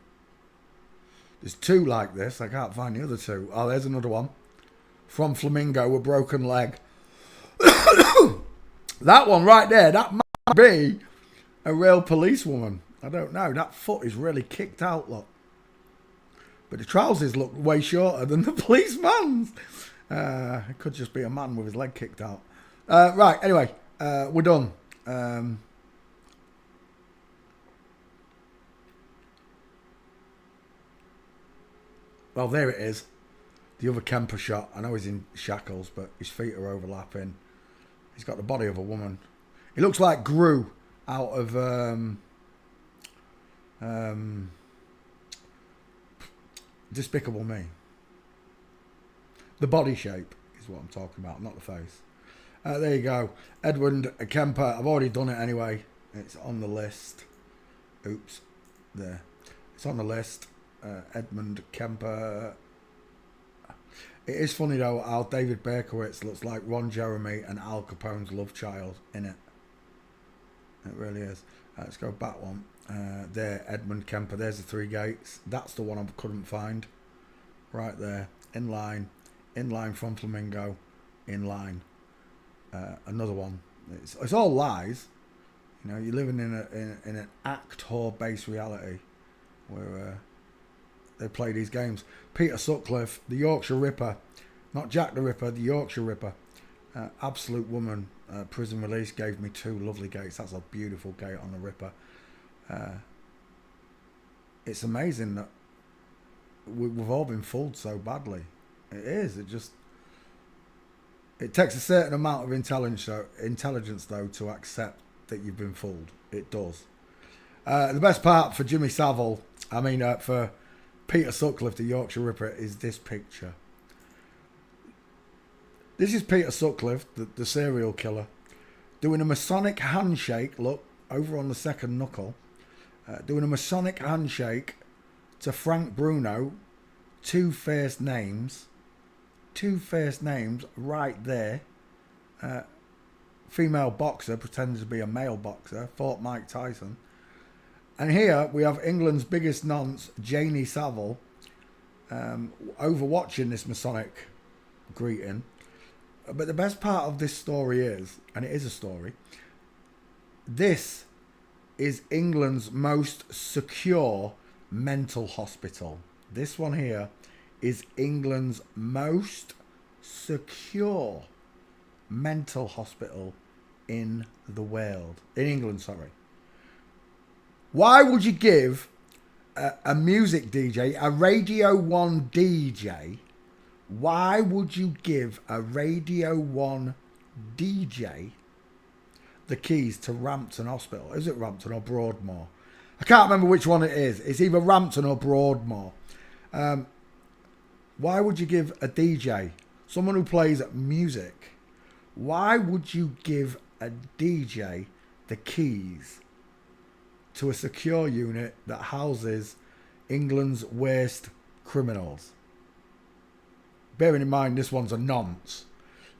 Speaker 1: There's two like this. I can't find the other two. Oh, there's another one. From Flamingo, a broken leg. That one right there, that might be a real policewoman. I don't know. That foot is really kicked out, look. But the trousers look way shorter than the policeman's. It could just be a man with his leg kicked out. Right, anyway, we're done. Well, there it is. The other Kemper shot. I know he's in shackles, but his feet are overlapping. He's got the body of a woman. He looks like Gru out of Despicable Me. The body shape is what I'm talking about, not the face. There you go. Edward Kemper. I've already done it anyway. It's on the list. Oops. There. It's on the list. Edmund Kemper. It is funny though how David Berkowitz looks like Ron Jeremy and Al Capone's love child in it. It really is. Let's go back one. There, Edmund Kemper. There's the three gates. That's the one I couldn't find. Right there. In line from Flamingo. In line. Another one. It's all lies. You know, you're living in an actor-based reality where they play these games. Peter Sutcliffe, the Yorkshire Ripper. Not Jack the Ripper, the Yorkshire Ripper. Absolute woman. Prison release gave me two lovely gates. That's a beautiful gate on the Ripper. It's amazing that we've all been fooled so badly. It is. It takes a certain amount of intelligence though to accept that you've been fooled. It does. The best part for Jimmy Savile, for Peter Sutcliffe, the Yorkshire Ripper, is this picture. This is Peter Sutcliffe, the serial killer, doing a Masonic handshake, look, over on the second knuckle, doing a Masonic handshake to Frank Bruno, two first names right there. Female boxer pretending to be a male boxer, fought Mike Tyson. And here we have England's biggest nonce, Janie Savile, overwatching this Masonic greeting. But the best part of this story is, and it is a story, this is England's most secure mental hospital? This one here is England's most secure mental hospital in the world. In England, sorry. Why would you give a music DJ, a Radio 1 DJ, why would you give a Radio 1 DJ the keys to Rampton Hospital? Is it Rampton or Broadmoor? I can't remember which one it is. It's either Rampton or Broadmoor. Why would you give a DJ, someone who plays music, why would you give a DJ the keys to a secure unit that houses England's worst criminals? Bearing in mind this one's a nonce.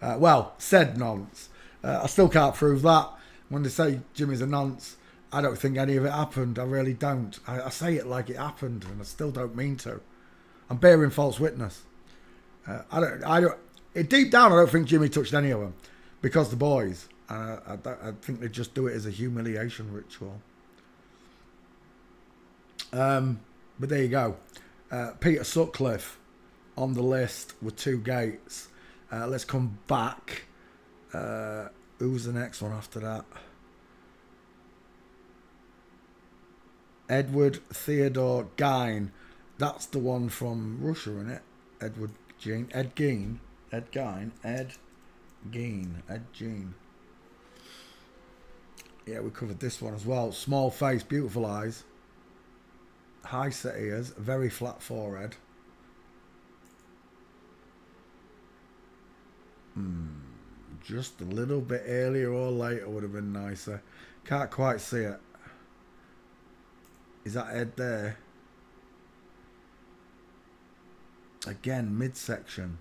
Speaker 1: Well, said nonce. I still can't prove that. When they say Jimmy's a nonce, I don't think any of it happened. I really don't. I say it like it happened, and I still don't mean to. I'm bearing false witness. Deep down, I don't think Jimmy touched any of them, because the boys. I think they just do it as a humiliation ritual. But there you go. Peter Sutcliffe on the list with 2 gates. Let's come back. Who's the next one after that? Edward Theodore Gein. That's the one from Russia, isn't it? Edward Gein. Ed Gein. Ed Gein. Ed Gein. Ed Gein. Yeah, we covered this one as well. Small face, beautiful eyes. High set ears, very flat forehead. Just a little bit earlier or later would have been nicer. Can't quite see it. Is that Ed there? Again, midsection.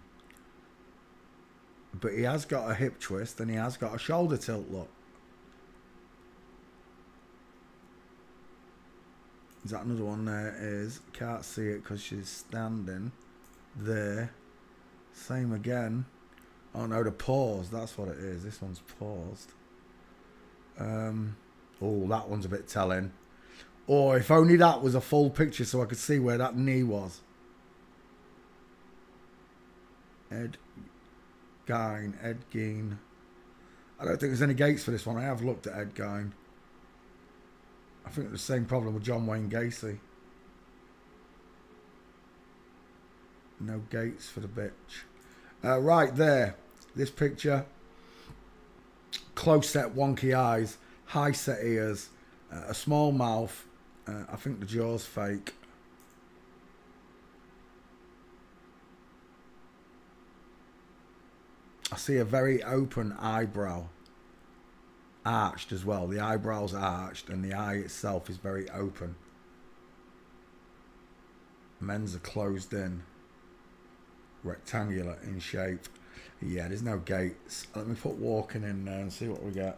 Speaker 1: But he has got a hip twist and he has got a shoulder tilt look. Is that another one there? Is can't see it because she's standing there. Same again. Oh no, the pause. That's what it is. This one's paused. Oh, that one's a bit telling. Oh, if only that was a full picture so I could see where that knee was. Ed Gein. Ed Gein. I don't think there's any gates for this one. I have looked at Ed Gein. I think it's the same problem with John Wayne Gacy. No gates for the bitch. Right there. This picture. Close set, wonky eyes. High set ears. A small mouth. I think the jaw's fake. I see a very open eyebrow. Arched as well. The eyebrow's arched and the eye itself is very open. Men's are closed in. Rectangular in shape. Yeah, there's no gates. Let me put walking in there and see what we get.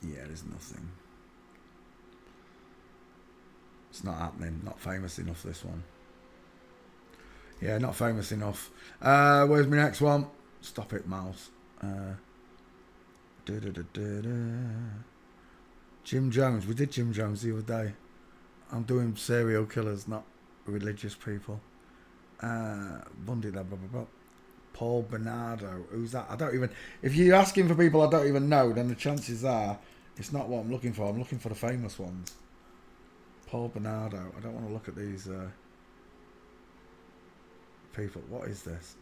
Speaker 1: Yeah, there's nothing. It's not happening. Not famous enough, this one. Yeah, not famous enough. Where's my next one? Stop it, mouse. Jim Jones. We did Jim Jones the other day. I'm doing serial killers, not religious people. Bundy, blah, blah, blah, blah. Paul Bernardo. Who's that? I don't even... If you're asking for people I don't even know, then the chances are it's not what I'm looking for. I'm looking for the famous ones. Paul Bernardo. I don't want to look at these people. What is this?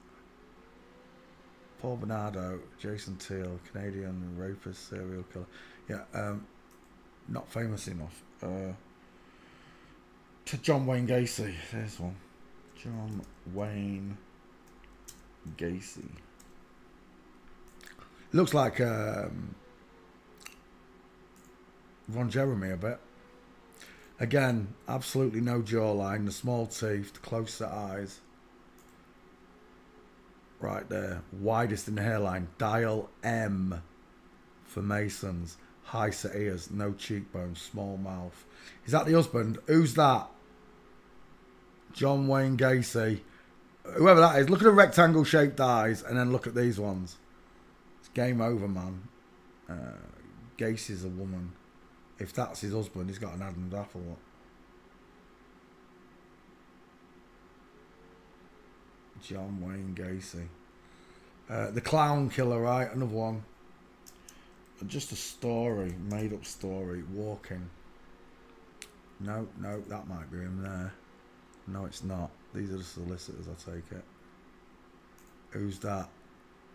Speaker 1: Paul Bernardo, Jason Teal, Canadian rapist, serial killer. Yeah, not famous enough. To John Wayne Gacy. There's one. John Wayne Gacy. Looks like Ron Jeremy a bit. Again, absolutely no jawline, the small teeth, the close set eyes. Right there, widest in the hairline. Dial M for Masons. High set ears, no cheekbones, small mouth. Is that the husband? Who's that? John Wayne Gacy. whoever that is, look at the rectangle shaped eyes and then look at these ones. It's game over, man. Gacy's a woman. If that's his husband, he's got an Adam's apple. John Wayne Gacy. The Clown Killer, right? Another one. Just a story, made up story. Walking. No, that might be him there. No, it's not. These are the solicitors, I take it. Who's that?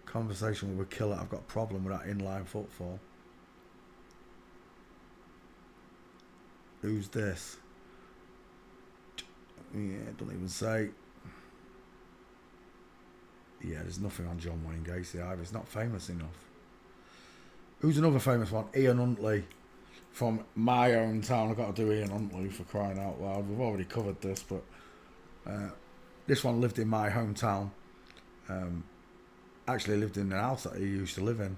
Speaker 1: Conversation with a killer. I've got a problem with that inline footfall. Who's this? Yeah, don't even say. Yeah, there's nothing on John Wayne Gacy either. He's not famous enough. Who's another famous one? Ian Huntley. From my own town. I've got to do Ian Huntley for crying out loud. We've already covered this, but this one lived in my hometown. Actually lived in the house that he used to live in.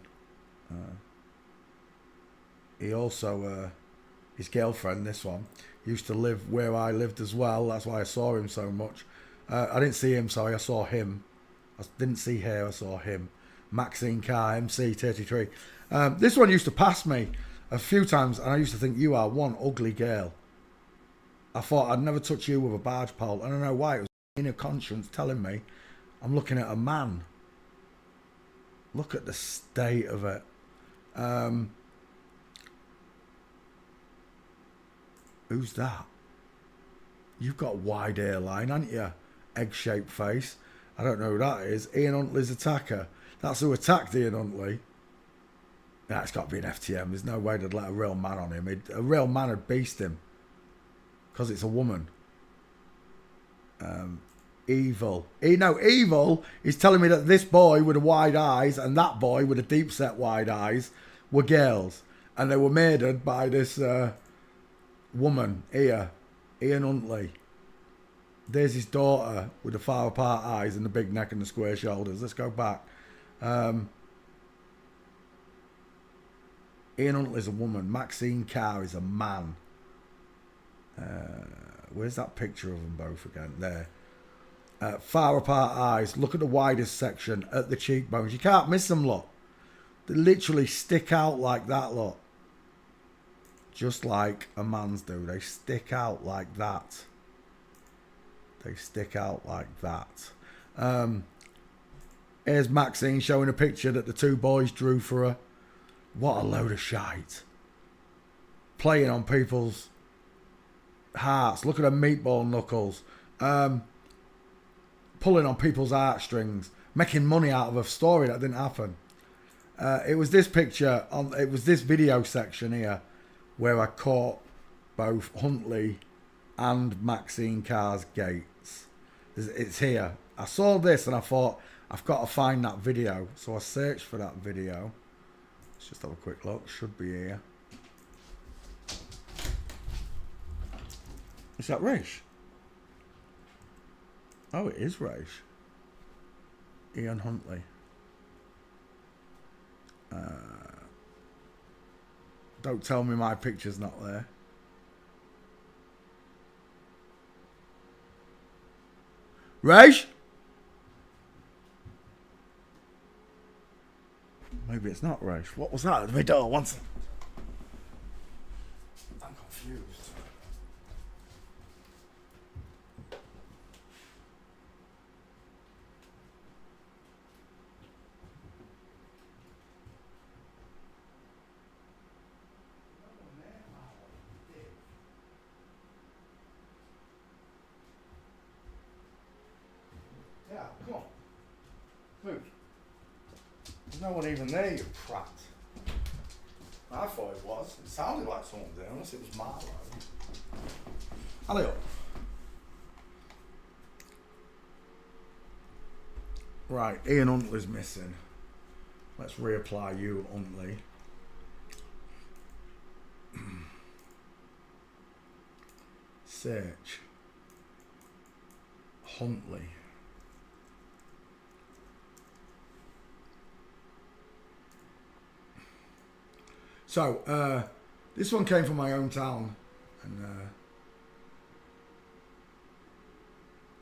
Speaker 1: He also, his girlfriend, this one, used to live where I lived as well. That's why I saw him so much. I didn't see him, sorry, I saw him. I didn't see her, I saw him. Maxine Carr, MC33. This one used to pass me a few times, and I used to think, you are one ugly girl. I thought I'd never touch you with a barge pole. I don't know why. It was inner conscience telling me I'm looking at a man. Look at the state of it. Who's that? You've got wide hairline, haven't you? Egg-shaped face. I don't know who that is. Ian Huntley's attacker. That's who attacked Ian Huntley. Nah, it's got to be an FTM. There's no way they'd let a real man on him. A real man would beast him. Because it's a woman. Evil. Evil is telling me that this boy with the wide eyes and that boy with the deep set wide eyes were girls. And they were murdered by this woman here. Ian Huntley. There's his daughter with the far apart eyes and the big neck and the square shoulders. Let's go back. Ian Huntley's a woman. Maxine Carr is a man. Where's that picture of them both again? There. Far apart eyes. Look at the widest section at the cheekbones. You can't miss them, look. They literally stick out like that, look. Just like a man's do. They stick out like that. They stick out like that. Here's Maxine showing a picture that the two boys drew for her. What a load of shite. Playing on people's hearts. Look at her meatball knuckles. Pulling on people's heartstrings. Making money out of a story that didn't happen. It was this picture, it was this video section here where I caught both Huntley and Maxine Carr's gates. It's here. I saw this and I thought, I've got to find that video. So I searched for that video. Let's just have a quick look. Should be here. Is that Raish? Oh, it is Raish. Ian Huntley. Don't tell me my picture's not there. Raish? Maybe it's not Raish. What was that? The door once. I'm confused. Yeah, come on. Move. There's no one even there, you prat. I thought it was. It sounded like someone there, unless it was Marlowe. Alley up. Right, Ian Huntley's missing. Let's reapply you, Huntley. Search. Huntley. So, this one came from my hometown, and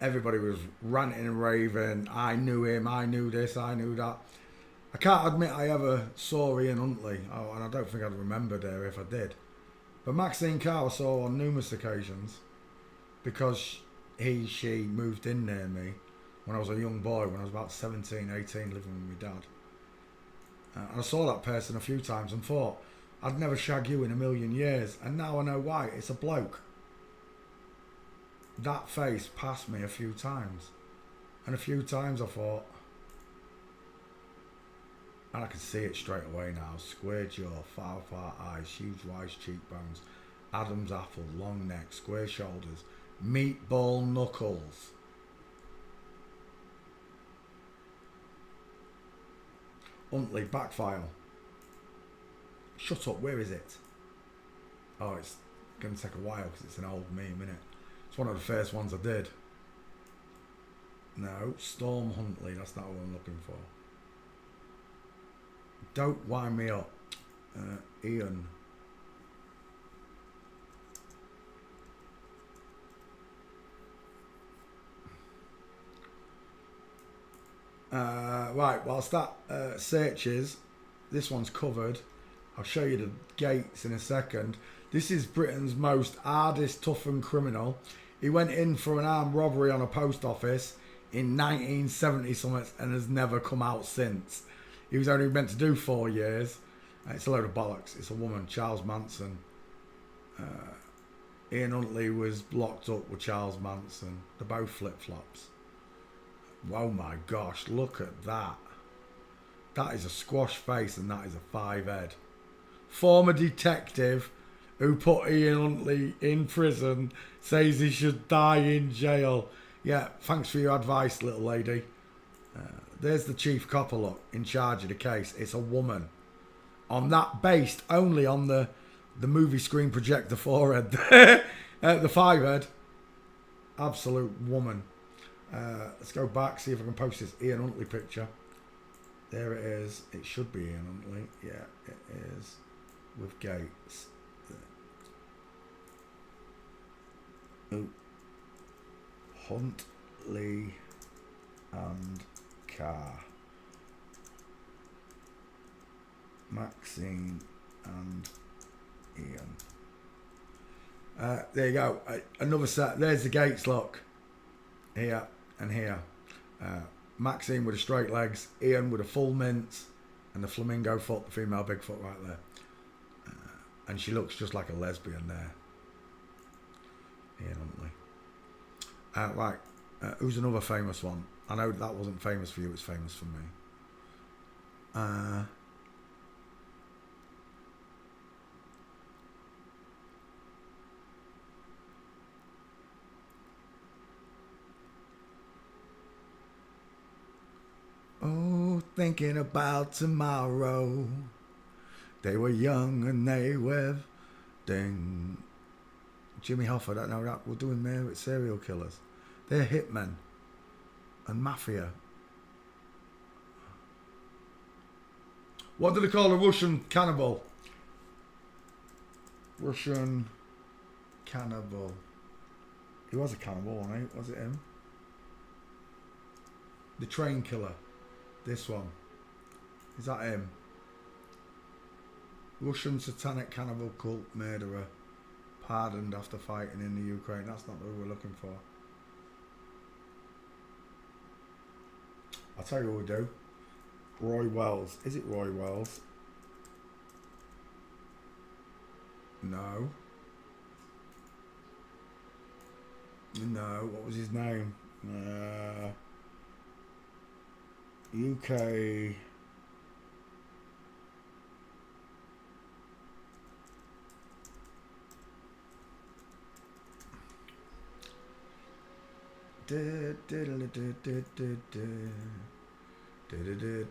Speaker 1: Everybody was ranting and raving. I knew him. I knew this. I knew that. I can't admit I ever saw Ian Huntley. Oh, and I don't think I'd remember there if I did. But Maxine Carr I saw on numerous occasions because she moved in near me when I was a young boy, when I was about 17, 18, living with my dad. And I saw that person a few times and thought, I'd never shag you in a million years. And now I know why. It's a bloke. That face passed me a few times. And a few times I thought, and I can see it straight away now, square jaw, far eyes, huge wide cheekbones, Adam's apple, long neck, square shoulders, meatball knuckles. Huntley, backfile. Shut up, where is it? Oh, it's going to take a while because it's an old meme, isn't it? It's one of the first ones I did. No, Storm Huntley, that's not what I'm looking for. Don't wind me up. Ian. Right, whilst that searches, this one's covered. I'll show you the gates in a second. This is Britain's most hardest, toughened criminal. He went in for an armed robbery on a post office in 1970 something and has never come out since. He was only meant to do 4 years. It's a load of bollocks. It's a woman, Charles Manson. Ian Huntley was locked up with Charles Manson. They're both flip-flops. Oh my gosh, look at that. That is a squash face and that is a 5 head. Former detective who put Ian Huntley in prison says he should die in jail. Yeah, thanks for your advice, little lady. There's the chief copper, look, in charge of the case. It's a woman. On that, based only on the movie screen projector forehead. The 5 head. Absolute woman. Let's go back, see if I can post this Ian Huntley picture. There it is. It should be Ian Huntley. Yeah, it is. With Gates. Oh. Huntley and Carr. Maxine and Ian. There you go. Another set. There's the Gates look. Here and here. Maxine with the straight legs. Ian with a full mint. And the flamingo foot, the female Bigfoot right there. And she looks just like a lesbian there. Ian Huntley. Right. Who's another famous one? I know that wasn't famous for you, it's famous for me. Oh, thinking about tomorrow. They were young and they were ding. Jimmy Hoffa, I don't know that we're doing there with serial killers. They're hitmen and mafia. What do they call a Russian cannibal? Russian cannibal. He was a cannibal, wasn't he? Was it him? The train killer. This one. Is that him? Russian satanic cannibal cult murderer. Pardoned after fighting in the Ukraine. That's not who we're looking for. I'll tell you what we'll do. Roy Wells. Is it Roy Wells? No. No. What was his name? UK.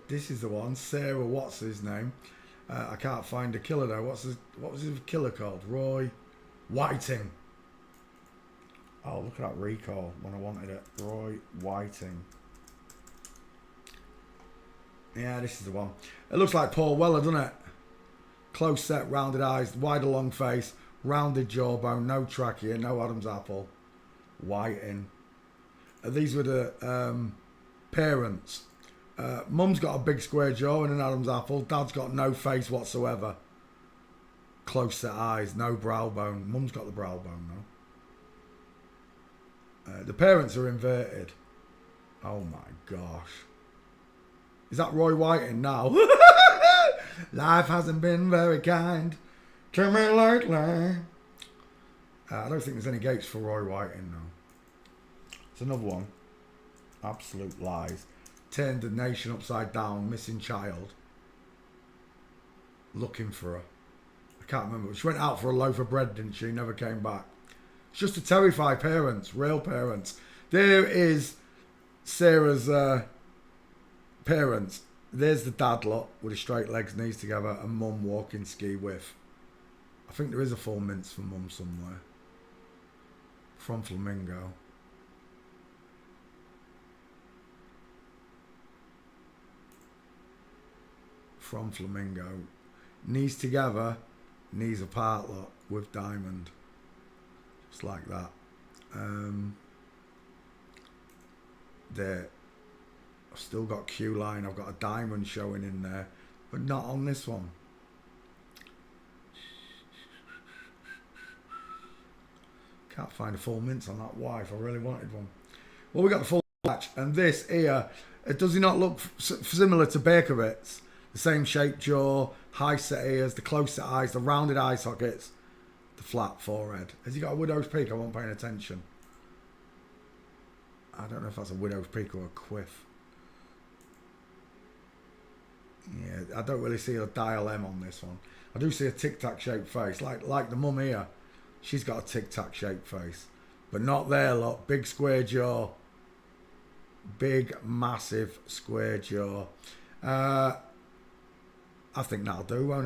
Speaker 1: This is the one. Sarah, what's his name? I can't find the killer though. What was his killer called? Roy Whiting. Oh, look at that recall when I wanted it. Roy Whiting. Yeah, this is the one. It looks like Paul Weller, doesn't it? Close set, rounded eyes, wider long face, rounded jawbone, no trachea, no Adam's apple. Whiting. These were the parents. Mum's got a big square jaw and an Adam's apple. Dad's got no face whatsoever. Close set eyes, no brow bone. Mum's got the brow bone though. The parents are inverted. Oh my gosh. Is that Roy Whiting now? Life hasn't been very kind to me lately. I don't think there's any gates for Roy Whiting though. It's another one. Absolute lies. Turned the nation upside down. Missing child. Looking for her. I can't remember. She went out for a loaf of bread, didn't she? Never came back. It's just to terrify parents. Real parents. There is Sarah's parents. There's the dad lot with his straight legs, knees together, and mum walking ski with. I think there is a full mince for mum somewhere. From Flamingo. From Flamingo. Knees together, knees apart lot with diamond. Just like that. There. I've still got Q line. I've got a diamond showing in there, but not on this one. Can't find a full mince on that wife. I really wanted one. Well, we got the full patch, and this here, does he not look similar to Bakerwitz? The same shape jaw, high set ears, the close set eyes, the rounded eye sockets, the flat forehead. Has he got a widow's peak? I wasn't paying attention. I don't know if that's a widow's peak or a quiff. Yeah, I don't really see a dial M on this one. I do see a tic-tac shaped face, like the mum here. She's got a tic-tac shaped face, but not there. Look, big square jaw, big massive square jaw. I think that'll do, won't it?